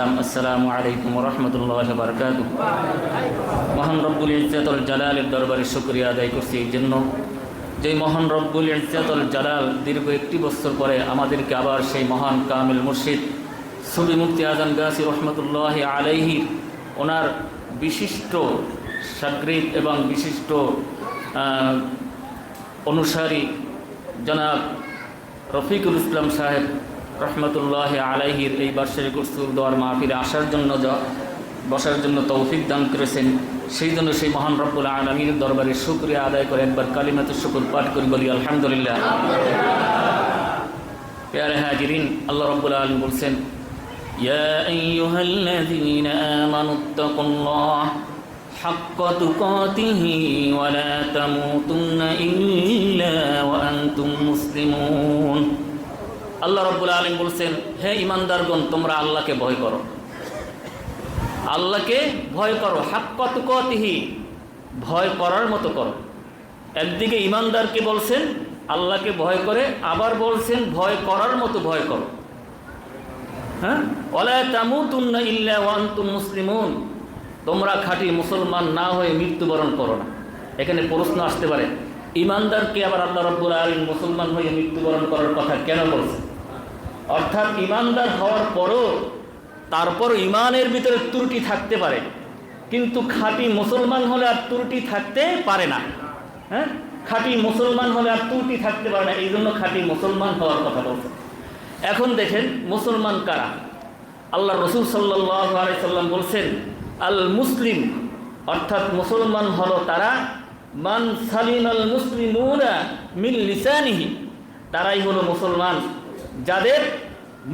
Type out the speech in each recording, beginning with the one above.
আসসালামু আলাইকুম ওয়া রাহমাতুল্লাহি ওয়া বারাকাতুহু। মহান রব্বুল ইজ্জাতুল জালালের দরবারে শুকরিয়া আদায় করছি এই জন্য যে মহান রব্বুল ইজ্জাতুল জালাল দীর্ঘ একটি বছর পরে আমাদেরকে আবার সেই মহান কামিল মুর্শিদ সুফি মুফতি আজম গাজী রহমতুল্লাহি আলাইহি ওনার বিশিষ্ট শাগরিদ এবং বিশিষ্ট অনুসারী জনাব রফিকুল ইসলাম সাহেব রহমতুল্লাহ আলাইহির এই বার্ষিক উরসুল দোয়ার মাহফিলে বসার জন্য তৌফিক দান করেছেন। সেই জন্য সেই মহান রব্বুল আলামিনের দরবারে শুকরিয়া আদায় করে একবার কালিমাতুশ শুকর পাঠ করি, বলি আলহামদুলিল্লাহ। প্যারে হাজিরিন, আল্লাহ রব্বুল আলামিন বলছেন, ইয়া আইয়ুহাল্লাযীনা আমানুত্তাকুল্লাহ হাক্কা তুকাতিহি ওয়া লা তামুতুন্না ইল্লা ওয়া আনতুম মুসলিমুন। আল্লাহ রব্বুল আলামিন বলছেন, হে ঈমানদারগণ, তোমরা আল্লাহকে ভয় করো, আল্লাহকে ভয় করো, হাক্কা তুকাতিহি, ভয় করার মতো করো। একদিকে ঈমানদারকে বলছেন আল্লাহকে ভয় করে, আবার বলছেন ভয় করার মতো ভয় করো। হ্যাঁ, ওয়ালা তামুতুন্না ইল্লা ওয়া আনতুম মুসলিমুন, তোমরা খাঁটি মুসলমান না হয়ে মৃত্যুবরণ করো না। এখানে প্রশ্ন আসতে পারে, ঈমানদারকে আবার আল্লাহ রাব্বুল আলামিন মুসলমান হয়ে মৃত্যুবরণ করার কথা কেন বলছেন? অর্থাৎ ঈমানদার হওয়ার পরও তারপর ঈমানের ভিতরে ত্রুটি থাকতে পারে, কিন্তু খাঁটি মুসলমান হলে আর ত্রুটি থাকতে পারে না। হ্যাঁ, খাঁটি মুসলমান হলে আর ত্রুটি থাকতে পারে না, এই জন্য খাঁটি মুসলমান হওয়ার কথা বলছেন। এখন দেখেন মুসলমান কারা? আল্লাহ রসুল সাল্লাল্লাহু আলাইহি সাল্লাম বলছেন, আল মুসলিম, অর্থাৎ মুসলমান হলো তারা, মান সালিমাল মুসলিমুনা মিন লিসানিহি, তারাই হলো মুসলমান যাদের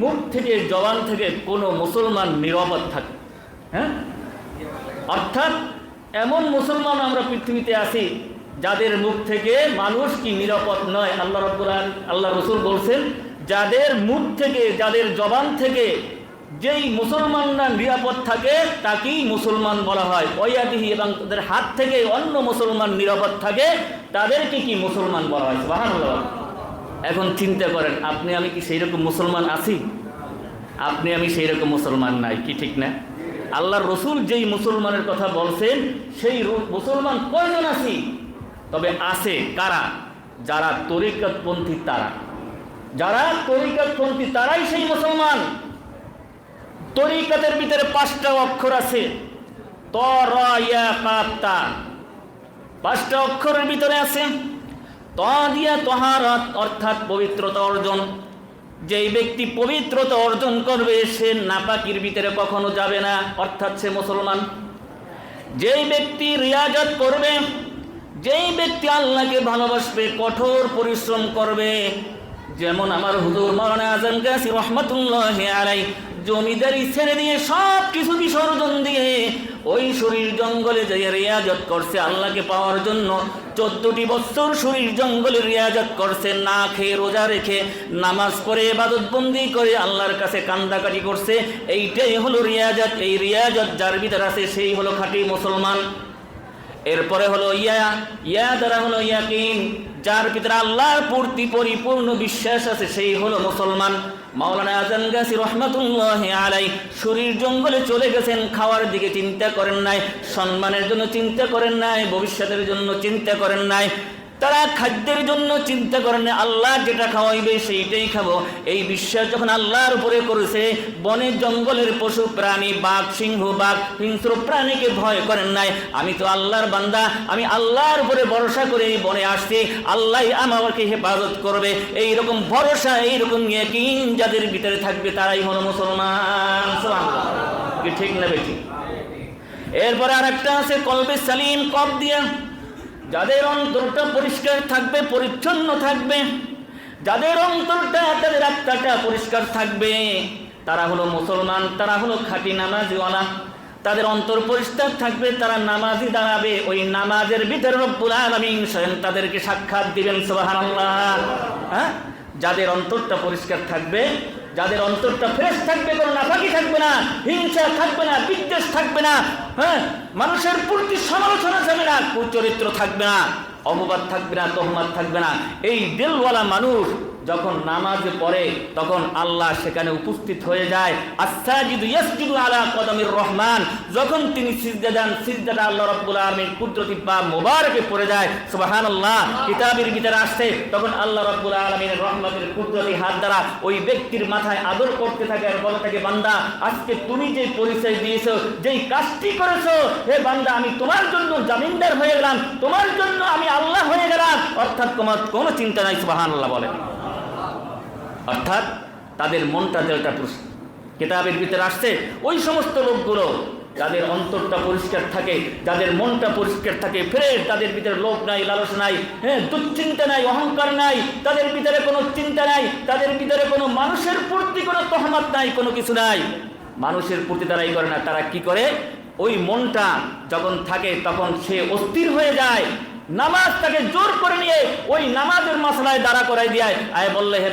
মুখ থেকে জবান থেকে কোনো মুসলমান নিরাপদ থাকে। হ্যাঁ, অর্থাৎ এমন মুসলমান আমরা পৃথিবীতে আছি যাদের মুখ থেকে মানুষ কি নিরাপদ নয়। আল্লাহ রসুল বলছেন, যাদের মুখ থেকে যাদের জবান থেকে যেই মুসলমানরা নিরাপদ থাকে তাকেই মুসলমান বলা হয়। ওয়াদিহি, এবং তাদের হাত থেকে অন্য মুসলমান নিরাপদ থাকে তাদেরকে কি মুসলমান বলা হয়। সুবহানাল্লাহ। এখন চিন্তা করেন, আপনি আমি কি সেই রকম মুসলমান আছি? আপনি আমি সেই রকম মুসলমান নাই, কি ঠিক না? আল্লাহর রসুল যেই মুসলমানের কথা বলছেন সেই মুসলমান কয়জন আছি? তবে আছে কারা? যারা তরিকতপন্থী, যারা তরিকতপন্থী তারাই সেই মুসলমান। তরিকতের ভিতরে 5টা অক্ষর আছে, ত র ইয়া কাফ তা, 5টা অক্ষরের ভিতরে আছে। ত দিয়া তহারত, অর্থাৎ পবিত্রতা অর্জন। যেই ব্যক্তি পবিত্রতা অর্জন করবে সে নাপাকির ভিতরে কখনো যাবে না, অর্থাৎ সে মুসলমান। যেই ব্যক্তি রিয়াজত করবে, যেই ব্যক্তি আল্লাহকে ভালোবাসবে, কঠোর পরিশ্রম করবে, যেমন আমার হুজুর মাওলানা আজম গাজী রহমতুল্লাহি আলাইহি জমিদারি ছেড়ে দিয়ে সব কিছু বিসর্জন দিয়ে ওই শরীর জঙ্গলে যাইয়া রিয়াজত করছে আল্লাহকে পাওয়ার জন্য। 14টি বছর শরীর জঙ্গলে রিয়াজত করছে, না খেয়ে রোজা রেখে নামাজ পড়ে ইবাদত বন্দি করে আল্লাহর কাছে কান্দাকাটি করছে। এইটাই হলো রিয়াজত। এই রিয়াজত যার ভিতরে আছে সেই হলো খাঁটি মুসলমান। এরপরে হলো ইয়া দ্বারা হলো ইয়াকিন, যার ভিতরে আল্লাহর প্রতি পরিপূর্ণ বিশ্বাস আছে সেই হলো মুসলমান। মাওলানা আজম গাজী রহমতুল্লাহি আলাইহি শরীর জঙ্গলে চলে গেছেন, খাওয়ার দিকে চিন্তা করেন নাই, সম্মানের জন্য চিন্তা করেন নাই, ভবিষ্যতের জন্য চিন্তা করেন নাই, তারা খাদ্যের জন্য চিন্তা করেন না, আল্লাহ যেটা খাওয়াইবে সেইটাই খাবো। এই বিশ্বাস যখন আল্লাহর উপরে করেছে, বনের জঙ্গলের পশু প্রাণী, বাঘ, সিংহ, বাঘ, হিংস্র প্রাণীকে ভয় করেন নাই। আমি তো আল্লাহর বান্দা, আমি আল্লাহর উপরে ভরসা করে এই বনে আসছি, আল্লাহ আমাকে হেফাজত করবে। এইরকম ভরসা, এইরকম ইয়াকিন যাদের ভিতরে থাকবে তারাই হলো মুসলমান। সুবহানাল্লাহ, কি ঠিক না বেটি? এরপরে আরেকটা আছে কলবে সালিম, কব দিয়া, যাদের অন্তরটা পরিষ্কার থাকবে, পরিচ্ছন্ন থাকবে, যাদের অন্তরটা, তাদের আত্মাটা পরিষ্কার থাকবে, তারা হলো মুসলমান, তারা হলো খাঁটি নামাজিওয়ালা। তাদের অন্তর পরিষ্কার থাকবে, তারা নামাজি দাঁড়াবে, ওই নামাজের ভিতরে রব্বুল আলামিন স্বয়ং তাদেরকে সাক্ষাৎ দিবেন। সুবহানাল্লাহ। হ্যাঁ, যাদের অন্তরটা পরিষ্কার থাকবে, যাদের অন্তরটা ফ্রেশ থাকবে, কোনো নাপাকি থাকবে না, হিংসা থাকবে না, বিদ্বেষ থাকবে না, হ্যাঁ, মানুষের প্রতি সমালোচনা যাবে না, কুচরিত্র থাকবে না, অপবাদ থাকবে না, তহমাত থাকবে না। এই দিলওয়ালা মানুষ যখন নামাজ পড়ে তখন আল্লাহ সেখানে উপস্থিত হয়ে যায়। আস-সাজিদু ইয়াসজুদু আলা কদামির রহমান, যখন তিনি সিজদা দেন সিজদাটা আল্লাহ রাব্বুল আলামিন কুদরতি পা মোবারকে পড়ে যায়। সুবহানাল্লাহ, কিতাবের ভিতরে আসছে তখন আল্লাহ রাব্বুল আলামিনের রহমতের কুদরতি হাত দ্বারা ওই ব্যক্তির মাথায় আদর করতে থাকে আর বলে থাকে, বান্দা আজকে তুমি যে পরিচয় দিয়েছো, যেই কাজটি করেছো, হে বান্দা আমি তোমার জন্য জামিনদার হয়ে গেলাম, তোমার জন্য আমি আল্লাহ হয়ে গেলাম, অর্থাৎ তোমার কোনো চিন্তা নাই। সুবহানাল্লাহ বলেন। অর্থাৎ তাদের মনটা দেলটা পুরুষ। কিতাবের ভিতরে আসছে ওই সমস্ত লোকগুলো যাদের অন্তরটা পরিষ্কার থাকে, যাদের মনটা পরিষ্কার থাকে, ফ্রেশ, তাদের ভিতরে লোভ নাই, লালস নাই, দুশ্চিন্তা নাই, অহংকার নাই, তাদের ভিতরে কোনো চিন্তা নাই, তাদের ভিতরে কোনো মানুষের প্রতি কোনো তহমত নাই, কোনো কিছু নাই, মানুষের প্রতি তারাই করে না। তারা কি করে, ওই মনটা যখন থাকে তখন সে অস্থির হয়ে যায়, নামাজ তাকে জোর করে নিয়ে ওই নামাজের মাসলায় দাঁড়া করাই দিয়ে আয় বললে, হে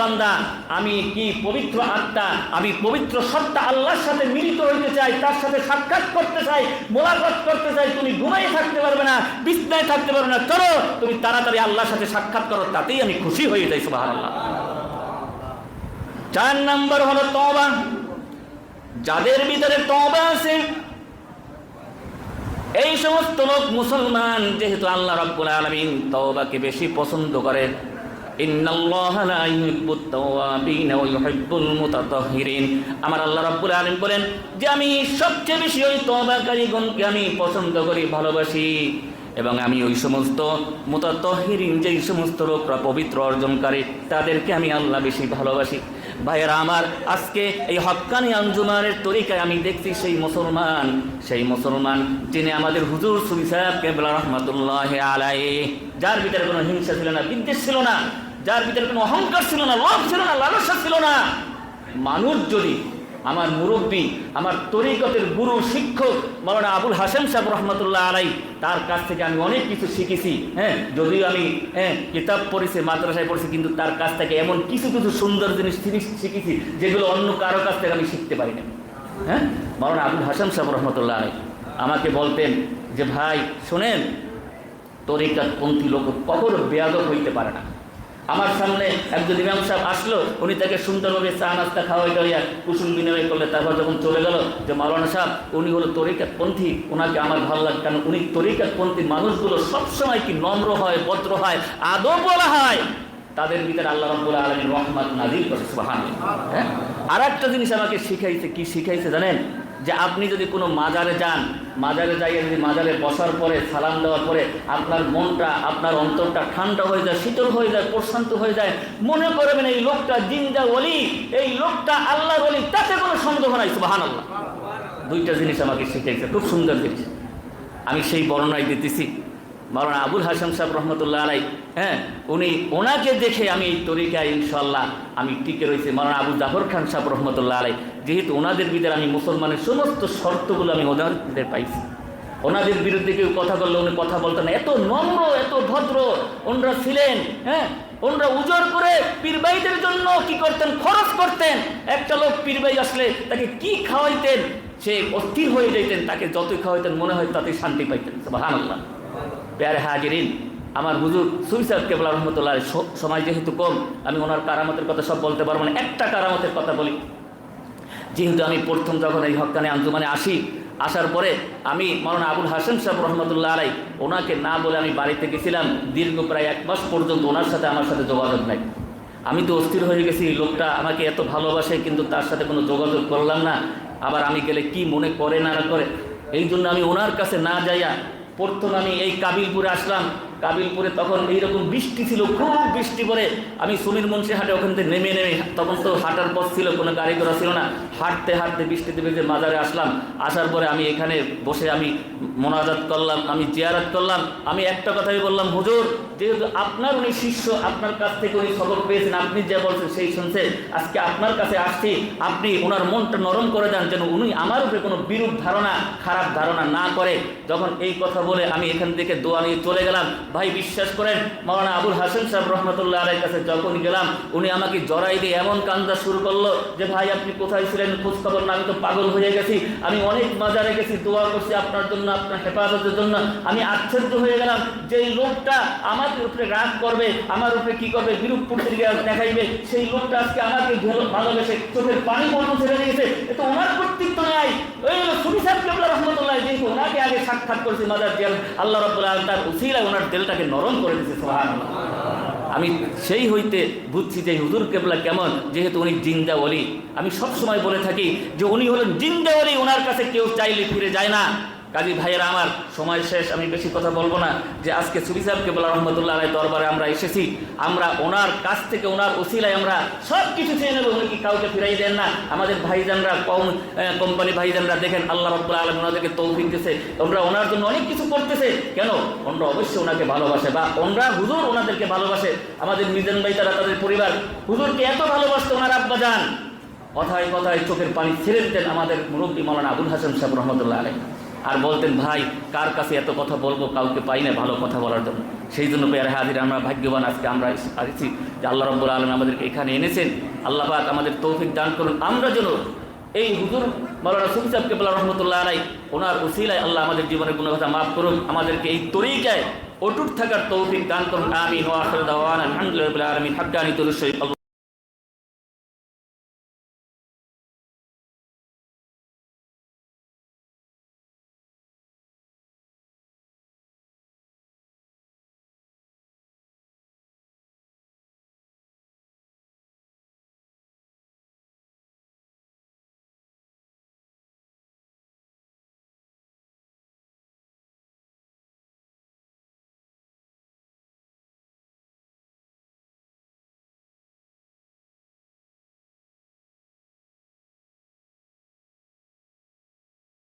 বান্দা আমি কি পবিত্র আত্মা, আমি পবিত্র সত্তা আল্লাহর সাথে মিলিত হইতে চাই, তার সাথে সাক্ষাৎ করতে চাই, মোলাকাত করতে চাই। তুমি ঘুমাই থাকতে পারবে না, বিছনায় থাকতে পারবে না, চলো তুমি তাড়াতাড়ি আল্লাহর সাথে সাক্ষাৎ করো, তাতেই আমি খুশি হয়ে যাই। সুবহানাল্লাহ। 4 নম্বর হলো তওবা। যাদের ভিতরে তওবা আছে, এই সমস্ত লোক মুসলমান, যেহেতু আল্লাহ রাব্বুল আলামিন তওবাকে বেশি পছন্দ করেন। ইন্নাল্লাহা লা ইউহিব্বুত তাওয়াবিন ওয়া ইউহিব্বুল মুতাতাহহিরিন। আমার আল্লাহ রাব্বুল আলামিন বলেন যে আমি সবচেয়ে বেশি ওই তওবাকারীগণকে আমি পছন্দ করি, ভালোবাসি, এবং আমি ওই সমস্ত মুতাতাহহিরিন, যেই সমস্ত লোকরা পবিত্র অর্জনকারী, তাদেরকে আমি আল্লাহ বেশি ভালোবাসি। ভাইয়েরা আমার, আজকে এই হক্কানি আঞ্জুমানের তরিকায় আমি দেখছি সেই মুসলমান যিনি আমাদের হুজুর সুফি সাহেব কেবলা রহমাতুল্লাহি আলাইহি, যার ভিতরে কোনো হিংসা ছিল না, বিদ্বেষ ছিল না, যার ভিতরে কোনো অহংকার ছিল না, লোভ ছিল না, লালসা ছিল না। মানুষ যদি, আমার মুরব্বী, আমার তরিকতের গুরু শিক্ষক মাওলানা আবুল হাশেম সাহেব রহমতুল্লাহ আলাইহি, তার কাছ থেকে আমি অনেক কিছু শিখেছি। যদিও আমি কিতাব পড়েছি, মাদ্রাসায় পড়েছি, কিন্তু তার কাছ থেকে এমন কিছু সুন্দর জিনিস শিখেছি যেগুলো অন্য কারো কাছ থেকে আমি শিখতে পারি না। মাওলানা আবুল হাশেম সাহেব রহমতুল্লাহ আলাইহি আমাকে বলতেন যে ভাই শোনেন, তরিকতপন্থী লোক কখনো বেয়াদব হইতে পারে না। আমার সামনে একজন ইমাম সাহেব আসলো, উনি তাকে সুন্দরভাবে চা নাস্তা খাওয়াই দেওয়া কুসুম বিনিময় করলে, তারপর যখন চলে গেল যে মাওলানা সাহেব উনি হলো তরিকতপন্থী, ওনাকে আমার ভালো লাগে, কারণ উনি তরিকতপন্থী মানুষগুলো সবসময় কি নম্র হয়, ভদ্র হয়, আদব বলা হয়, তাদের ভিতরে আল্লাহ রাব্বুল আলামিন রহমত নাযিল করে। সুবহানাল্লাহ। আর একটা জিনিস আমাকে শিখাইছে, কি শিখাইছে জানেন? যে আপনি যদি কোনো মাজারে যান, মাজারে যাইয়ে যদি মাজারে বসার পরে সালাম দেওয়ার পরে আপনার মনটা, আপনার অন্তরটা ঠান্ডা হয়ে যায়, শীতল হয়ে যায়, প্রশান্ত হয়ে যায়, মনে করবেন এই লোকটা জিন্দা ওলি, এই লোকটা আল্লাহর ওলি, তাতে কোনো সন্দেহ নাই। সুবহানাল্লাহ। 2টা জিনিস আমাকে শিখাইছে, খুব সুন্দর জিনিস, আমি সেই বর্ণনায় দিতেছি। মাওলানা আবুল হাশেম সাহেব রহমতুল্লাহ আলাইহি, ওনাকে দেখে আমি এই তরিকায় ইনশাআল্লাহ আমি টিকে রয়েছি। মাওলানা আবু জাফর খান সাহেব রহমতুল্লাহ আলাইহি, যেহেতু ওনাদের ভিতরে আমি মুসলমানের সমস্ত শর্তগুলো আমি ওনাদের পাইছি। ওনাদের বিরুদ্ধে কেউ কথা বললে উনি কথা বলতেন না, এত নম্র, এত ভদ্র ওনারা ছিলেন। ওনারা উজোর করে পীরবাইদের জন্য কি করতেন, খরচ করতেন। একটা লোক পীরবাই আসলে তাকে কি খাওয়াইতেন, সে অস্থির হয়ে যাইতেন, তাকে যতই খাওয়াইতেন মনে হয় তাতেই শান্তি পাইতেন। সুবহানাল্লাহ। প্যারে হাজিরিন, আমার হুজুর সুফি সাহেব কেবলা রহমতুল্লাহ, সময় যেহেতু কম, আমি ওনার কারামতের কথা সব বলতে পারবো না, একটা কারামতের কথা বলি। যেহেতু আমি প্রথম যখন এই হক্কানি আঞ্জুমানে আসার পরে আমি মাওলানা আবুল হাশেম সাহেব রহমতুল্লাহ আলাইহি, ওনাকে না বলে আমি বাড়িতে গেছিলাম, দীর্ঘ প্রায় 1 মাস পর্যন্ত ওনার সাথে আমার সাথে যোগাযোগ নাই। আমি তো অস্থির হয়ে গেছি, লোকটা আমাকে এত ভালোবাসে কিন্তু তার সাথে কোনো যোগাযোগ করলাম না, আবার আমি গেলে কি মনে করে না করে, এই জন্য আমি ওনার কাছে না যাইয়া প্রথম আমি এই কাবিলপুরে আসলাম। কাবিলপুরে তখন এইরকম বৃষ্টি ছিল, খুব বৃষ্টি পড়ে আমি সমীর মুন্সি হাটে ওখান থেকে নেমে তখন তো হাঁটার পথ ছিল, কোনো গাড়ি ঘোড়া ছিল না, হাঁটতে হাঁটতে বৃষ্টিতে বেজে মাজারে আসলাম। আসার পরে আমি এখানে বসে আমি মোনাজাত করলাম, আমি জিয়ারত করলাম। আমি একটা কথাই বললাম, হুজুর যেহেতু আপনার উনি শিষ্য, আপনার কাছ থেকে উনি খবর পেয়েছেন, আপনি যা বলছেন সেই শুনছে, আজকে আপনার কাছে আসছি, আপনি ওনার মনটা নরম করে দেন যেন উনি আমার উপরে কোনো বিরূপ ধারণা, খারাপ ধারণা না করে। যখন এই কথা বলে আমি এখান থেকে দোয়া নিয়ে চলে গেলাম। ভাই বিশ্বাস করেন, মাওলানা আবুল হাশেম সাহেব রহমতুল্লাহ আলাইহির কাছে যখন গেলাম, উনি আমাকে জড়াই দিয়ে এমন কান্দা শুরু করলো যে ভাই আপনি কোথায় ছিলেন, খোঁজ খবর না, আমি তো পাগল হয়ে গেছি, আমি অনেক মাজারে গেছি, দোয়া করছি আপনার জন্য, আপনার হেফাজতের জন্য। আমি আশ্চর্য হয়ে গেলাম যে এই লোকটা আমার আমার উপরে রাগ করবে, আমার উপরে কি করবে, বিরূপ প্রতিক্রিয়া দেখাইবে, সেই লোকটা আজকে আমাকে ভালোবেসে চোখের পানি বন্ধ ছেড়ে দিয়েছে, এতো ওনার কর্তৃত্ব নাই। ওই সুফি সাহেব কেবলা রহমতুল্লাহ যেহেতু ওনাকে আগে সাক্ষাৎ করেছে মাদার দিয়াল, আল্লাহ রাব্বুল আলামিন তার উসিলায় ওনার দিলটাকে নরম করে দিয়েছে। সুবহানাল্লাহ। আমি সেই হইতে বুঝছি যে হুজুর কেবলা কেমন, যেহেতু উনি জিন্দা ওলি। আমি সবসময় বলে থাকি যে উনি হলেন জিন্দা ওলি, ওনার কাছে কেউ চাইলে ফিরে যায় না। কাজী ভাইয়েরা আমার, সময় শেষ, আমি বেশি কথা বলবো না। যে আজকে সুফি সাহেব কেবলা রহমতুল্লাহ আলাইহির দরবারে আমরা এসেছি, আমরা ওনার কাছ থেকে ওনার ওসিলায় আমরা সব কিছু চেয়ে নেব। উনি কি কাউকে ফিরাই দেন না? আমাদের ভাইজানরা কোম্পানি ভাইজানরা দেখেন আল্লাহ রাব্বুল আলামিন ওনাদেরকে তৌফিক দিয়েছে, ওনারা ওনার জন্য অনেক কিছু করতেছে। কেন? ওনারা অবশ্যই ওনাকে ভালোবাসে, বা ওনারা হুজুর ওনাদেরকে ভালোবাসে। আমাদের মিজান ভাই তারা তাদের পরিবার হুজুরকে এত ভালোবাসতো, ওনার আব্বা যান কথায় কথায় চোখের পানি ছেড়ে দিতেন আমাদের মুরব্বী মাওলানা আবুল হাসান সাহেব রহমতুল্লাহ আলাইহি। আর বলতেন, ভাই কার কাছে এত কথা বলবো, কাউকে পাই না ভালো কথা বলার জন্য। সেই জন্য পেয়ারে হাজির, আমরা ভাগ্যবান আজকে আমরা আসছি যে আল্লাহ রাব্বুল আলামিন আমাদেরকে এখানে এনেছেন। আল্লাহ পাক আমাদের তৌফিক দান করুন, আমরা যেন এই হুজুর মাওলানা সুফি সাহেব কেবলা রহমতুল্লাহ আলাইহি ওনার উসিলায় আল্লাহ আমাদের জীবনের গুণাখাতা মাফ করুন, আমাদেরকে এই তরিকায় অটুট থাকার তৌফিক দান করুন। আমিন ওয়া আখিরু দাওয়ানা আলহামদুলিল্লাহি রাব্বিল আলামিন। হাক্কানি তুরুশ শরীফ।